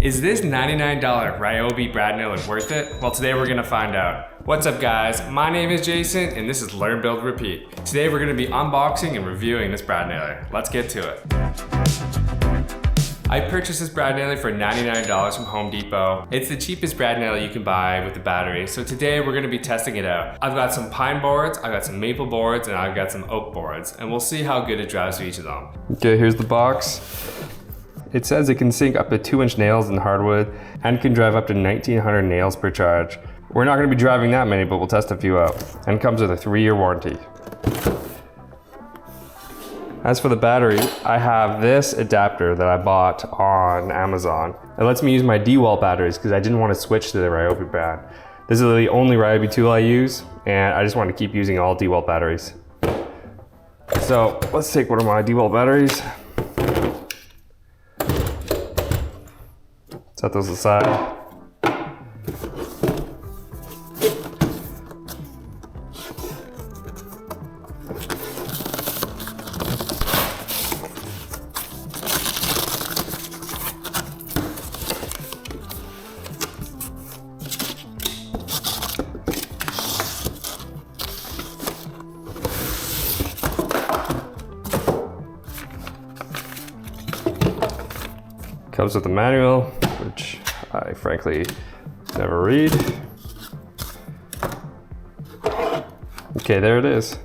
Is this $99 Ryobi Brad Nailer worth it? Well, today we're gonna find out. What's up guys, my name is Jason and this is Learn, Build, Repeat. Today we're gonna be unboxing and reviewing this Brad Nailer. Let's get to it. I purchased this Brad Nailer for $99 from Home Depot. It's the cheapest Brad Nailer you can buy with the battery. So today we're gonna be testing it out. I've got some pine boards, I've got some maple boards, and I've got some oak boards. And we'll see how good it drives to each of them. Okay, here's the box. It says it can sink up to 2-inch nails in hardwood and can drive up to 1,900 nails per charge. We're not gonna be driving that many, but we'll test a few out. And comes with a 3-year warranty. As for the battery, I have this adapter that I bought on Amazon. It lets me use my DeWalt batteries because I didn't want to switch to the Ryobi brand. This is the only Ryobi tool I use, and I just want to keep using all DeWalt batteries. So let's take one of my DeWalt batteries. Set those aside. Comes with the manual, which I frankly never read. Okay, there it is.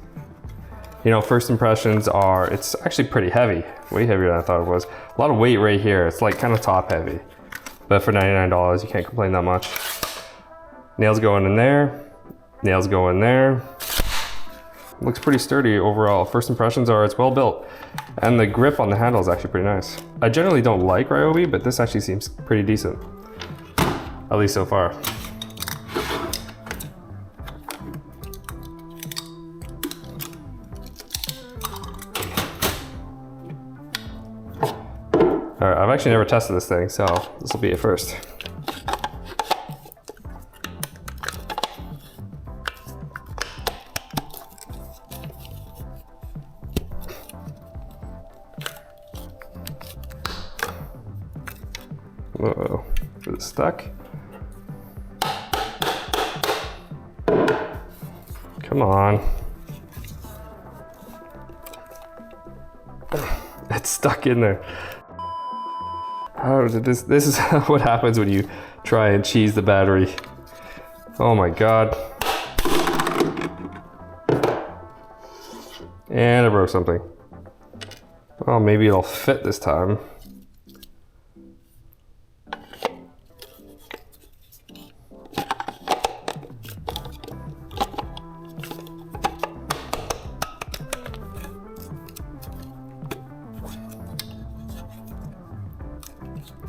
You know, first impressions are, it's actually pretty heavy, way heavier than I thought it was. A lot of weight right here, it's like kind of top heavy. But for $99, you can't complain that much. Nails going in there, nails go in there. Looks pretty sturdy overall. First impressions are it's well built. And the grip on the handle is actually pretty nice. I generally don't like Ryobi, but this actually seems pretty decent. At least so far. All right, I've actually never tested this thing, so this will be a first. Uh-oh, is it stuck? Come on. It's stuck in there. How did this is what happens when you try and cheese the battery. Oh my God. And I broke something. Well, maybe it'll fit this time.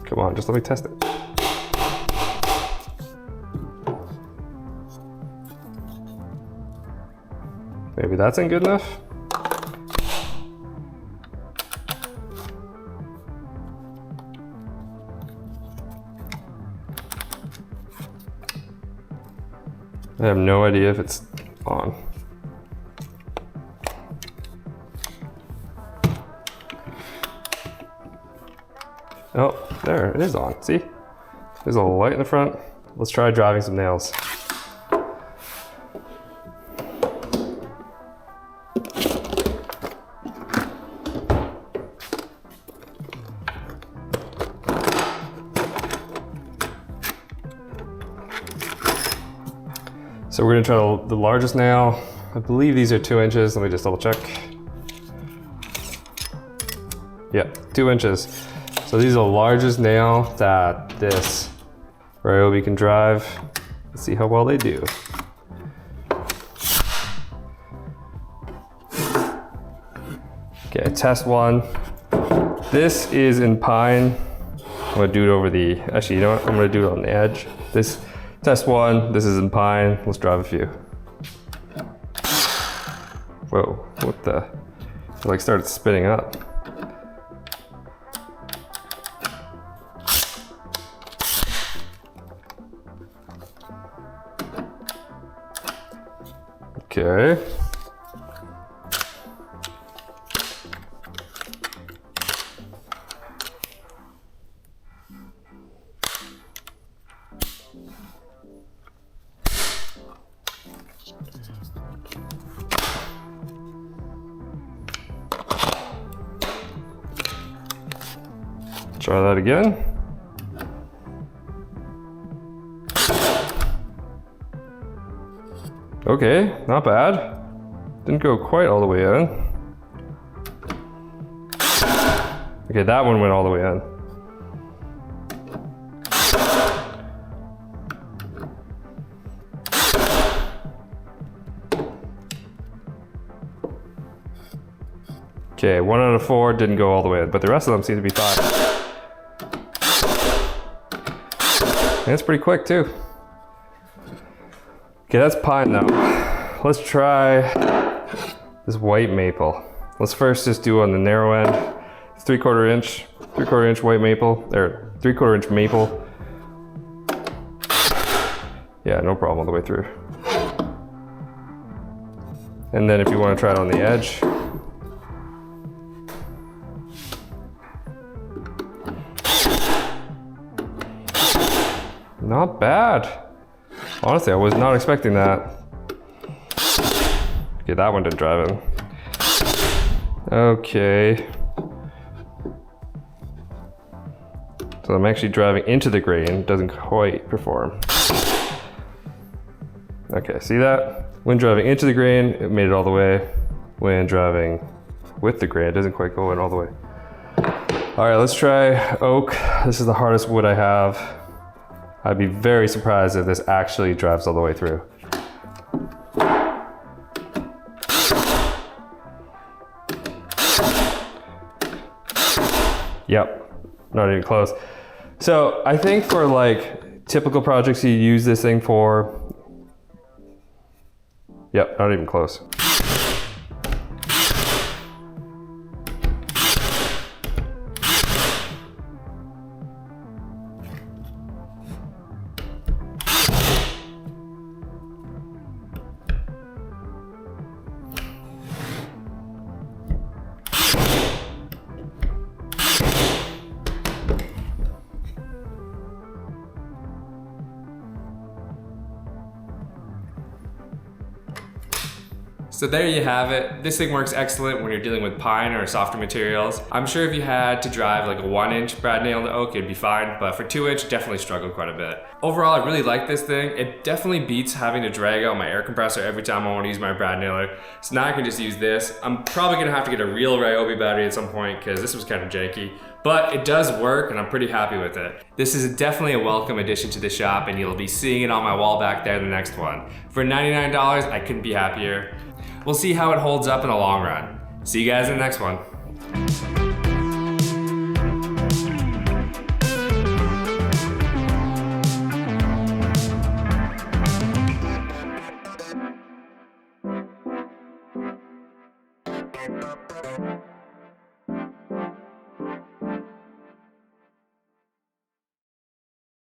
Come on, just let me test it. Maybe that's ain't good enough. I have no idea if it's on. Oh, there, it is on, see? There's a light in the front. Let's try driving some nails. So we're gonna try the largest nail. I believe these are 2 inches. Let me just double check. Yeah, 2 inches. So these are the largest nail that this Ryobi can drive. Let's see how well they do. Okay, test one. This is in pine. I'm gonna do it over the, actually, you know what? I'm gonna do it on the edge. This, test one, this is in pine. Let's drive a few. Whoa, what the? It like started spinning up. Okay. try that again. Okay, not bad. Didn't go quite all the way in. Okay, that one went all the way in. Okay, 1 out of 4 didn't go all the way in, but the rest of them seem to be fine. And it's pretty quick too. Okay, that's pine now. Let's try this white maple. Let's first just do on the narrow end. It's 3/4 inch white maple, or 3/4 inch maple. Yeah, no problem all the way through. And then if you want to try it on the edge, not bad. Honestly, I was not expecting that. Okay, that one didn't drive in. Okay. So I'm actually driving into the grain, doesn't quite perform. Okay, see that? When driving into the grain, it made it all the way. When driving with the grain, it doesn't quite go in all the way. All right, let's try oak. This is the hardest wood I have. I'd be very surprised if this actually drives all the way through. Yep, not even close. So I think for like typical projects you use this thing for, yep, not even close. So there you have it. This thing works excellent when you're dealing with pine or softer materials. I'm sure if you had to drive like a 1-inch Brad Nailer oak, it'd be fine, but for 2-inch, definitely struggled quite a bit. Overall, I really like this thing. It definitely beats having to drag out my air compressor every time I want to use my Brad Nailer. So now I can just use this. I'm probably gonna have to get a real Ryobi battery at some point because this was kind of janky. But it does work and I'm pretty happy with it. This is definitely a welcome addition to the shop and you'll be seeing it on my wall back there in the next one. For $99, I couldn't be happier. We'll see how it holds up in the long run. See you guys in the next one. We'll be right back.